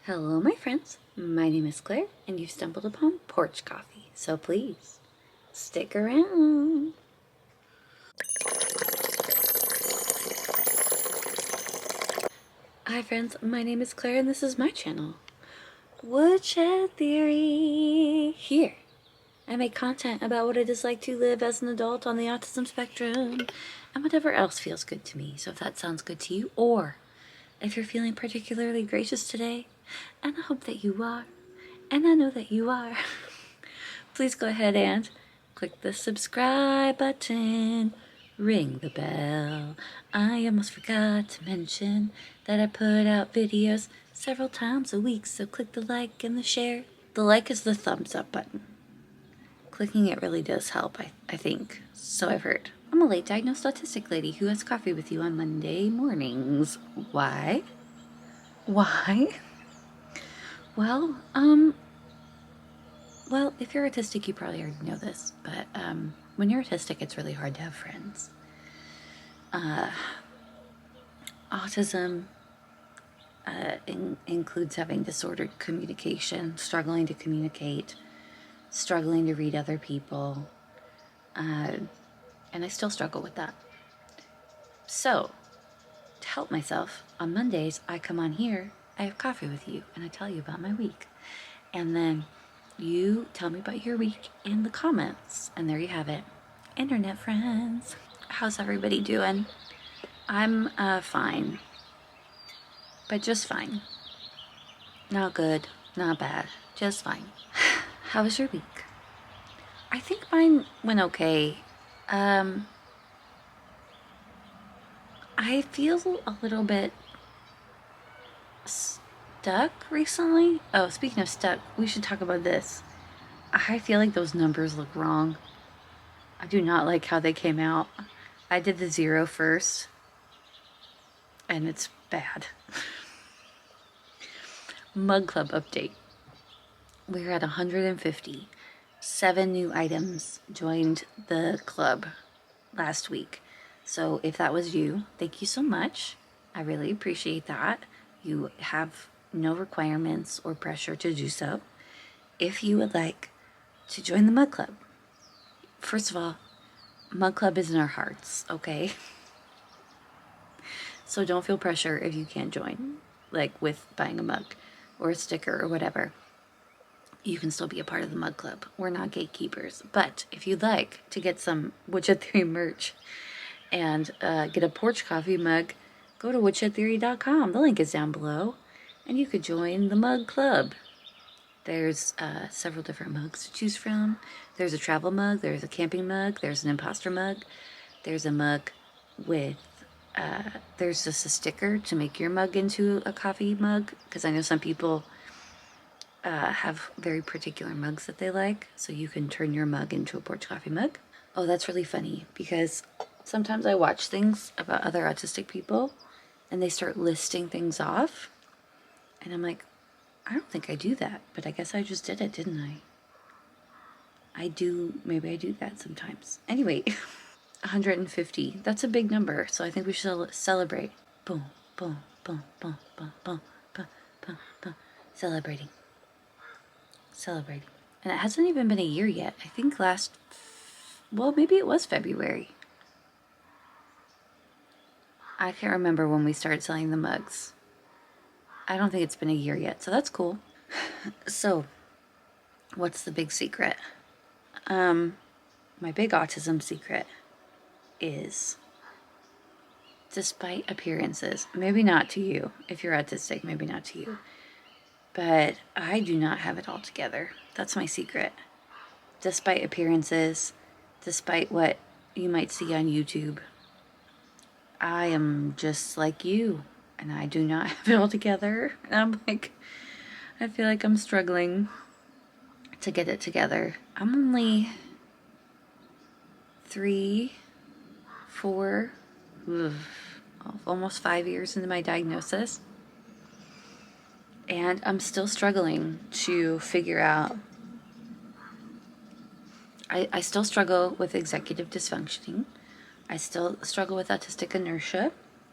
Hello, my friends. My name is Claire, and you've stumbled upon Porch Coffee, so please stick around. Hi, friends. My name is Claire, and this is my channel, Woodshed Theory. Here, I make content about what it is like to live as an adult on the autism spectrum, and whatever else feels good to me. So if that sounds good to you, or if you're feeling particularly gracious today, and I hope that you are, and I know that you are, please go ahead and click the subscribe button, ring the bell. I almost forgot to mention that I put out videos several times a week, so click the like and the share. The like is the thumbs up button. Clicking it really does help, I think. So I've heard. I'm a late diagnosed autistic lady who has coffee with you on Monday mornings. Why? Why? Well, if you're autistic, you probably already know this, but when you're autistic, it's really hard to have friends. Autism includes having disordered communication, struggling to communicate, struggling to read other people, and I still struggle with that. So, to help myself, on Mondays, I come on here, I have coffee with you, and I tell you about my week. And then you tell me about your week in the comments. And there you have it. Internet friends. How's everybody doing? I'm fine. But just fine. Not good, not bad, just fine. How was your week? I think mine went okay. I feel a little bit stuck recently. Oh, speaking of stuck, we should talk about this. I feel like those numbers look wrong. I do not like how they came out. I did the 0 first, and it's bad. Mug Club update. We're at 150. 7 new items joined the club last week. So if that was you, thank you so much. I really appreciate that. You have no requirements or pressure to do so. If you would like to join the Mug Club, first of all, Mug Club is in our hearts, okay? So don't feel pressure if you can't join, like with buying a mug or a sticker or whatever. You can still be a part of the Mug Club. We're not gatekeepers. But if you'd like to get some Woodshed Theory merch and get a Porch Coffee mug, go to woodshedtheory.com. The link is down below. And you could join the Mug Club. There's several different mugs to choose from. There's a travel mug, there's a camping mug, there's an imposter mug, there's a mug with, there's just a sticker to make your mug into a coffee mug, because I know some people have very particular mugs that they like, so you can turn your mug into a Porch Coffee mug. Oh, that's really funny, because sometimes I watch things about other autistic people, and they start listing things off, and I'm like, I don't think I do that, but I guess I just did it, didn't I? Maybe I do that sometimes. Anyway, 150, that's a big number, so I think we should celebrate. Boom, boom, boom, boom, boom, boom, boom, boom, boom. Celebrating. And it hasn't even been a year yet. I think maybe it was February. I can't remember when we started selling the mugs. I don't think it's been a year yet, so that's cool. So, what's the big secret? My big autism secret is, despite appearances, maybe not to you, if you're autistic, maybe not to you, but I do not have it all together. That's my secret. Despite appearances, despite what you might see on YouTube, I am just like you, and I do not have it all together. And I feel like I'm struggling to get it together. I'm only 3, 4, almost 5 years into my diagnosis, and I'm still struggling to figure out. I still struggle with executive dysfunctioning. I still struggle with autistic inertia,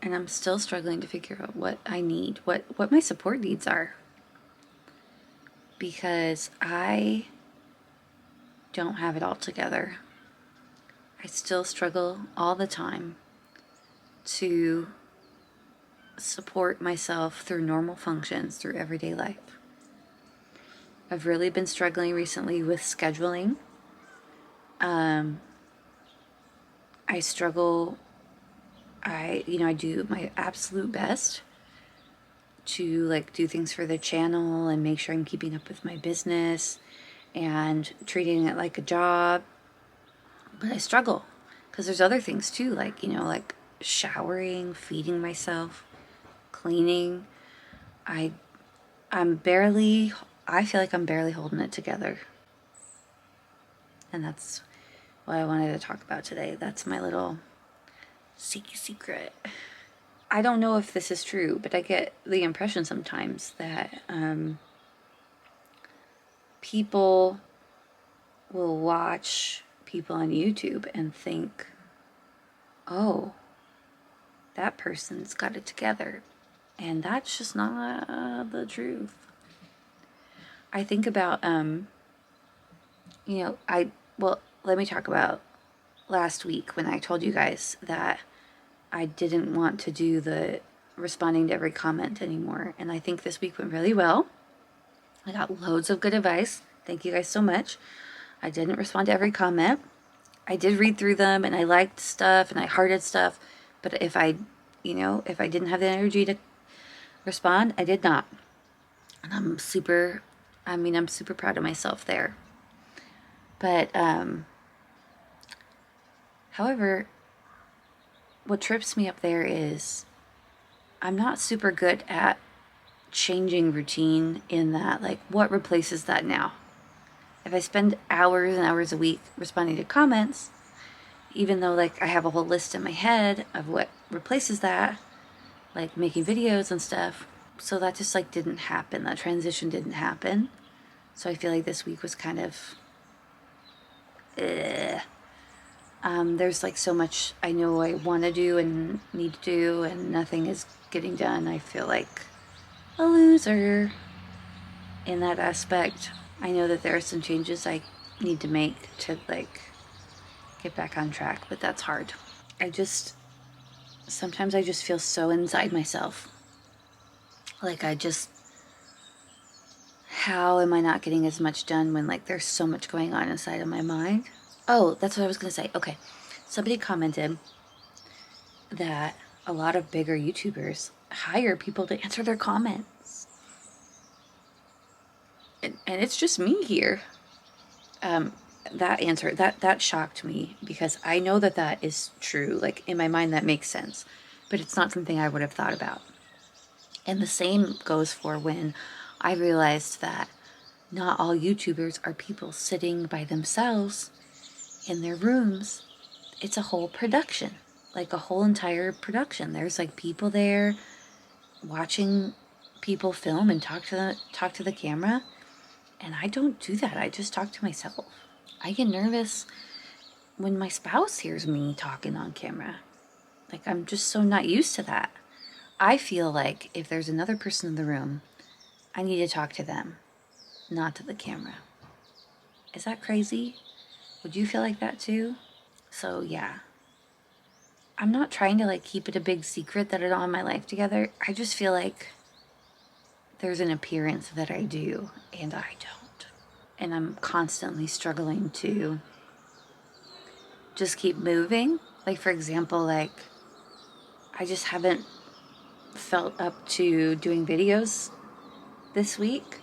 and I'm still struggling to figure out what I need, what my support needs are. because I don't have it all together. I still struggle all the time to support myself through normal functions, through everyday life. I've really been struggling recently with scheduling. I struggle, I do my absolute best to like do things for the channel and make sure I'm keeping up with my business and treating it like a job. But I struggle because there's other things too, like, like showering, feeding myself, cleaning. I feel like I'm barely holding it together. And that's what I wanted to talk about today. That's my little secret. I don't know if this is true, but I get the impression sometimes that people will watch people on YouTube and think, oh, that person's got it together. And that's just not the truth. I think about, let me talk about last week when I told you guys that I didn't want to do the responding to every comment anymore. And I think this week went really well. I got loads of good advice. Thank you guys so much. I didn't respond to every comment. I did read through them and I liked stuff and I hearted stuff. But if I didn't have the energy to respond, I did not. And I'm super proud of myself there. But, however, what trips me up there is I'm not super good at changing routine in that, like, what replaces that now? If I spend hours and hours a week responding to comments, even though, like, I have a whole list in my head of what replaces that, like making videos and stuff, so that just, like, didn't happen. That transition didn't happen. So I feel like this week was kind of, there's, like, so much I know I want to do and need to do, and nothing is getting done. I feel like a loser in that aspect. I know that there are some changes I need to make to, like, get back on track, but that's hard. Sometimes I just feel so inside myself. Like, how am I not getting as much done when, like, there's so much going on inside of my mind? Oh, that's what I was going to say. Okay. Somebody commented that a lot of bigger YouTubers hire people to answer their comments. And it's just me here. That shocked me because I know that is true. Like, in my mind, that makes sense. But it's not something I would have thought about. And the same goes for when I realized that not all YouTubers are people sitting by themselves in their rooms. It's a whole production, like a whole entire production. There's, like, people there watching people film and talk to the camera. And I don't do that. I just talk to myself. I get nervous when my spouse hears me talking on camera. Like, I'm just so not used to that. I feel like if there's another person in the room, I need to talk to them, not to the camera. Is that crazy? Would you feel like that too? So yeah. I'm not trying to, like, keep it a big secret that I don't have my life together. I just feel like there's an appearance that I do and I don't. And I'm constantly struggling to just keep moving. Like, for example, like, I just haven't felt up to doing videos this week,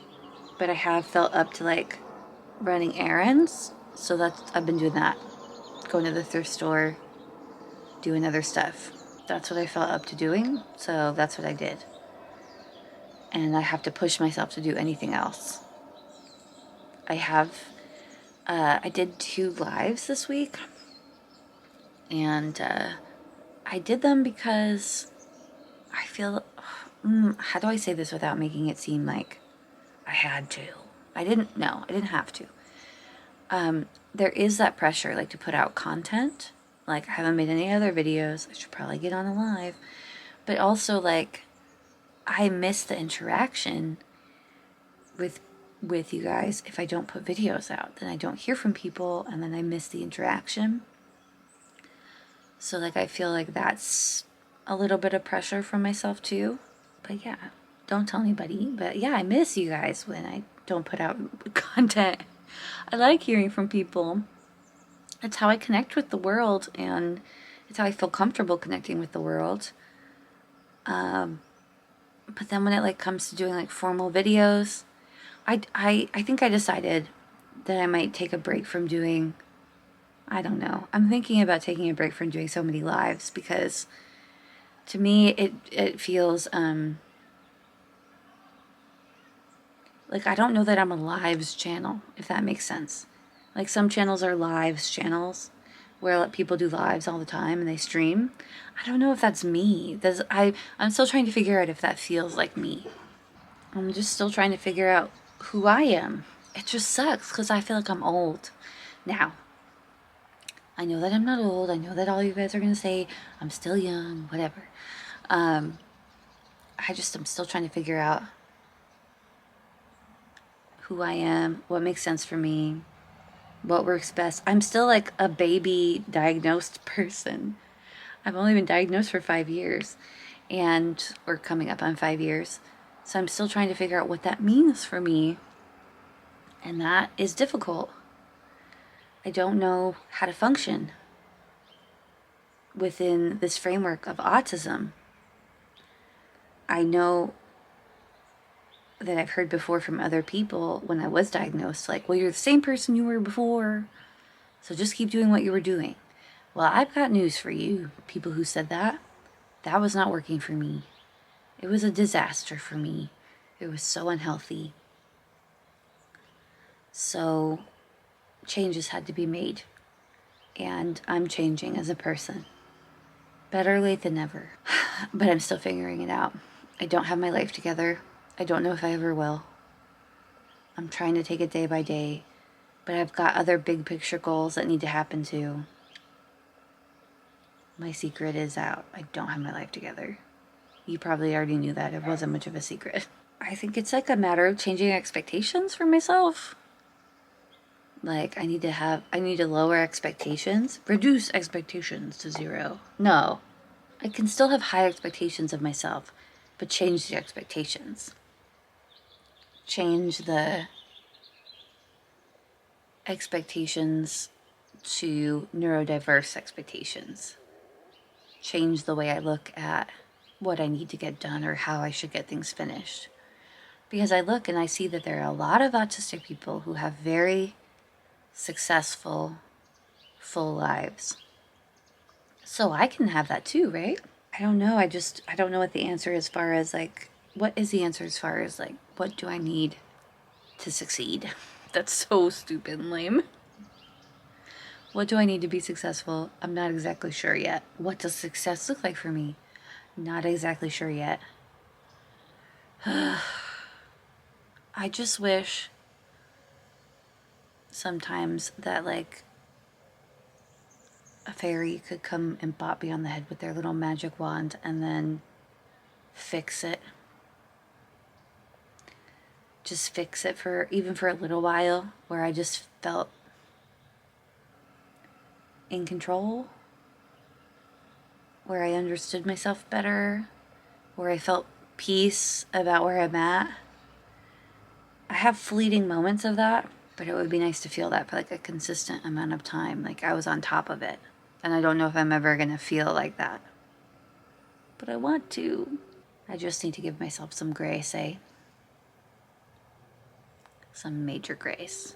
but I have felt up to, like, running errands. So I've been doing that. Going to the thrift store, doing other stuff. That's what I felt up to doing, so that's what I did. And I have to push myself to do anything else. I did 2 lives this week, and I did them because I feel, how do I say this without making it seem like I had to? I didn't have to. There is that pressure, like, to put out content. Like, I haven't made any other videos. I should probably get on a live. But also, like, I miss the interaction with with you guys if I don't put videos out. Then I don't hear from people, and then I miss the interaction. So like I feel like that's a little bit of pressure from myself too. But yeah, don't tell anybody. But yeah, I miss you guys when I don't put out content. I like hearing from people. It's how I connect with the world, and it's how I feel comfortable connecting with the world. But then when it like comes to doing like formal videos, I think I decided that I might take a break from doing, I don't know. I'm thinking about taking a break from doing so many lives, because to me it feels like I don't know that I'm a lives channel, if that makes sense. Like some channels are lives channels where people do lives all the time and they stream. I don't know if that's me. I'm still trying to figure out if that feels like me. I'm just still trying to figure out who I am. It just sucks because I feel like I'm old. Now, I know that I'm not old. I know that all you guys are going to say I'm still young, whatever. I'm still trying to figure out who I am, what makes sense for me, what works best. I'm still like a baby diagnosed person. I've only been diagnosed for 5 years, and we're coming up on 5 years. So I'm still trying to figure out what that means for me. And that is difficult. I don't know how to function within this framework of autism. I know that I've heard before from other people when I was diagnosed, like, well, you're the same person you were before, so just keep doing what you were doing. Well, I've got news for you, people who said that. That was not working for me. It was a disaster for me. It was so unhealthy. So changes had to be made. And I'm changing as a person. Better late than never. But I'm still figuring it out. I don't have my life together. I don't know if I ever will. I'm trying to take it day by day. But I've got other big picture goals that need to happen too. My secret is out. I don't have my life together. You probably already knew that. It wasn't much of a secret. I think it's like a matter of changing expectations for myself. Like, I need to lower expectations. Reduce expectations to 0. No. I can still have high expectations of myself, but change the expectations. Change the expectations to neurodiverse expectations. Change the way I look at what I need to get done or how I should get things finished. Because I look and I see that there are a lot of autistic people who have very successful, full lives. So I can have that too, right? I don't know. I don't know what the answer is as far as like, what is the answer as far as like, what do I need to succeed? That's so stupid and lame. What do I need to be successful? I'm not exactly sure yet. What does success look like for me? Not exactly sure yet. I just wish sometimes that like a fairy could come and bop me on the head with their little magic wand and then fix it. Just fix it for a little while, where I just felt in control, where I understood myself better, where I felt peace about where I'm at. I have fleeting moments of that, but it would be nice to feel that for like a consistent amount of time, like I was on top of it. And I don't know if I'm ever gonna feel like that, but I want to. I just need to give myself some grace, eh? Some major grace.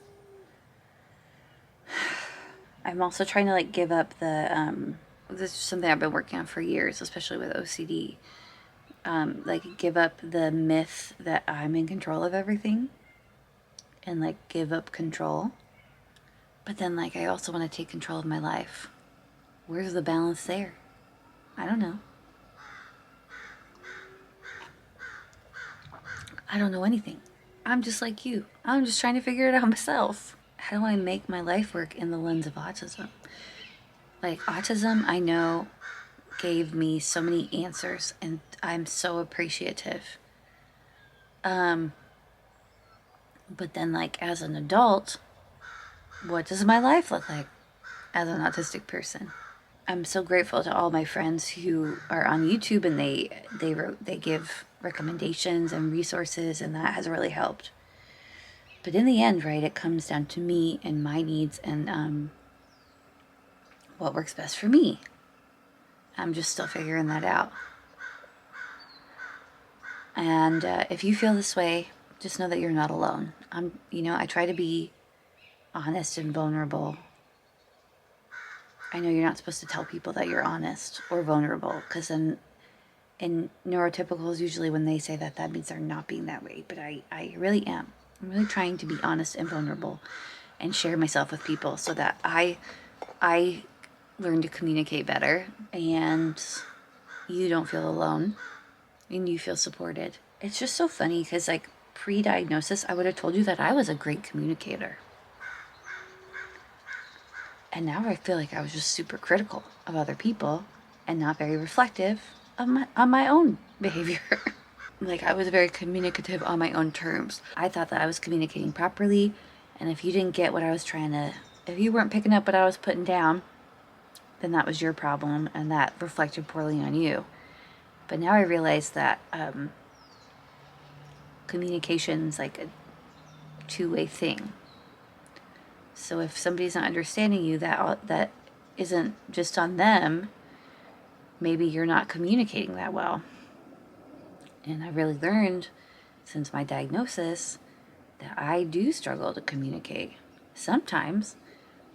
I'm also trying to like give up the this is something I've been working on for years, especially with OCD. Like give up the myth that I'm in control of everything, and like give up control. But then like I also want to take control of my life. Where's the balance there? I don't know. I don't know anything. I'm just like you. I'm just trying to figure it out myself. How do I make my life work in the lens of autism? Like autism, I know, gave me so many answers, and I'm so appreciative. But then, like, as an adult, what does my life look like as an autistic person? I'm so grateful to all my friends who are on YouTube, and they give recommendations and resources, and that has really helped. But in the end, right, it comes down to me and my needs and what works best for me. I'm just still figuring that out. And if you feel this way, just know that you're not alone. I try to be honest and vulnerable. I know you're not supposed to tell people that you're honest or vulnerable, because in neurotypicals, usually when they say that, that means they're not being that way. But I really am. I'm really trying to be honest and vulnerable and share myself with people so that I learn to communicate better and you don't feel alone and you feel supported. It's just so funny because, like, pre-diagnosis, I would have told you that I was a great communicator. And now I feel like I was just super critical of other people and not very reflective of my own behavior. Like, I was very communicative on my own terms. I thought that I was communicating properly, and if you didn't get what I was if you weren't picking up what I was putting down, then that was your problem, and that reflected poorly on you. But now I realize that communication's like a two-way thing. So if somebody's not understanding you, that isn't just on them. Maybe you're not communicating that well. And I really learned since my diagnosis that I do struggle to communicate. Sometimes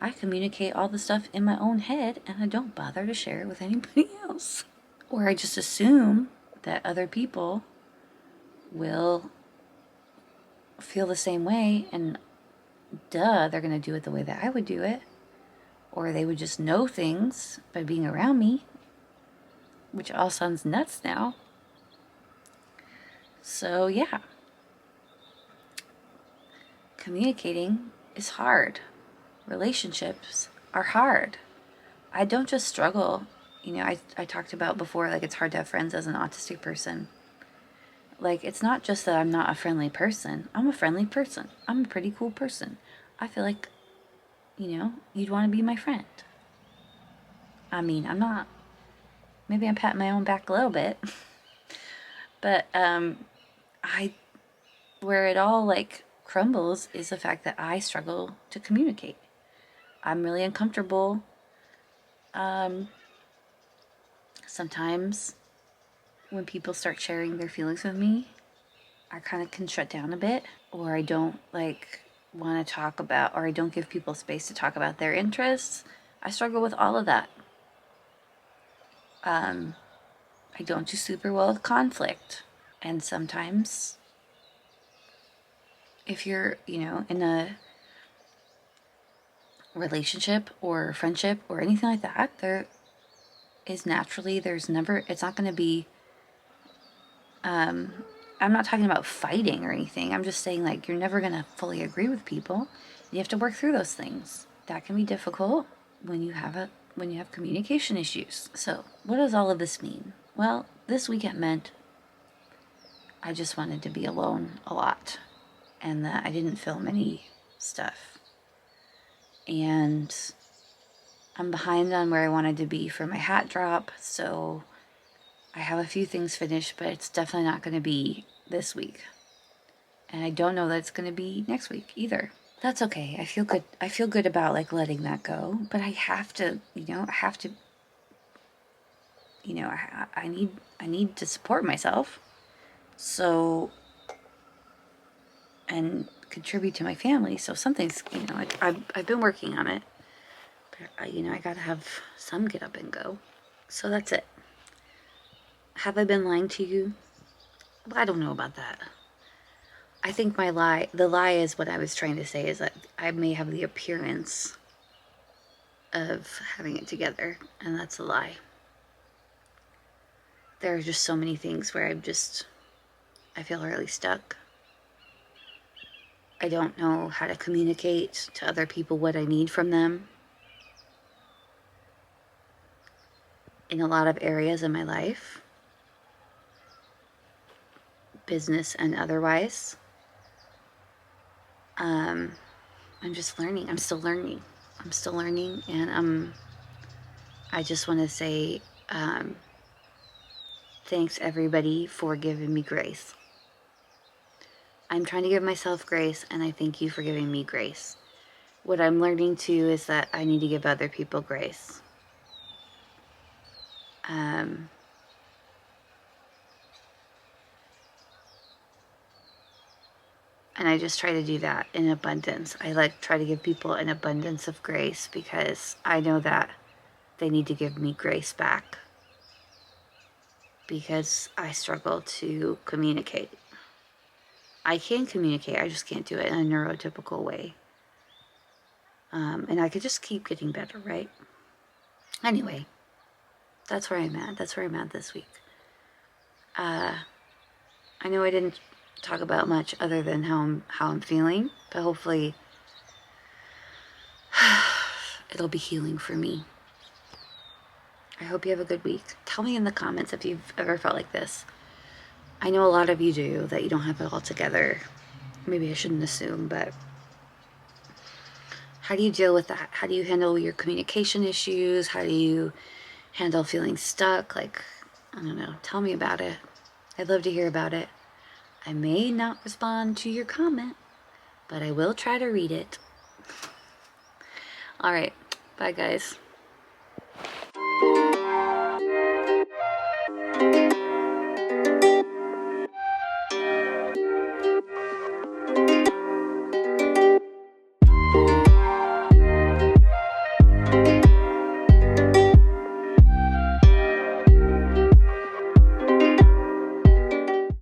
I communicate all the stuff in my own head and I don't bother to share it with anybody else. Or I just assume that other people will feel the same way, and they're going to do it the way that I would do it. Or they would just know things by being around me, which all sounds nuts now. So yeah, communicating is hard. Relationships are hard. I don't just struggle. I talked about before, like, it's hard to have friends as an autistic person. Like, it's not just that I'm not a friendly person. I'm a friendly person. I'm a pretty cool person. I feel like, you'd want to be my friend. I mean, I'm not. Maybe I'm patting my own back a little bit. But where it all, like, crumbles is the fact that I struggle to communicate. I'm really uncomfortable. Sometimes when people start sharing their feelings with me, I kind of can shut down a bit, or I don't want to talk about, or I don't give people space to talk about their interests. I struggle with all of that. I don't do super well with conflict. And sometimes if you're, in a relationship or friendship or anything like that, it's not going to be, I'm not talking about fighting or anything. I'm just saying, like, you're never going to fully agree with people. You have to work through those things. That can be difficult when you have communication issues. So what does all of this mean? Well, this weekend meant I just wanted to be alone a lot and that I didn't film any stuff. And I'm behind on where I wanted to be for my hat drop, so I have a few things finished, but it's definitely not going to be this week. And I don't know that it's going to be next week either. That's okay. I feel good. I feel good about, like, letting that go, but I have to, I need to support myself. So, and contribute to my family. So something's, I've been working on it, but I got to have some get up and go. So that's it. Have I been lying to you? Well, I don't know about that. I think the lie is, what I was trying to say is that I may have the appearance of having it together, and that's a lie. There are just so many things where I feel really stuck. I don't know how to communicate to other people what I need from them in a lot of areas in my life, business and otherwise. I'm just learning. I'm still learning. And I just want to say thanks everybody for giving me grace. I'm trying to give myself grace, and I thank you for giving me grace. What I'm learning too is that I need to give other people grace. And I just try to do that in abundance. I try to give people an abundance of grace because I know that they need to give me grace back because I struggle to communicate. I can communicate, I just can't do it in a neurotypical way. And I could just keep getting better, right? Anyway, that's where I'm at. That's where I'm at this week. I know I didn't talk about much other than how I'm feeling, but hopefully it'll be healing for me. I hope you have a good week. Tell me in the comments if you've ever felt like this. I know a lot of you do, that you don't have it all together. Maybe I shouldn't assume, but how do you deal with that? How do you handle your communication issues? How do you handle feeling stuck? Like, I don't know. Tell me about it. I'd love to hear about it. I may not respond to your comment, but I will try to read it. All right. Bye, guys.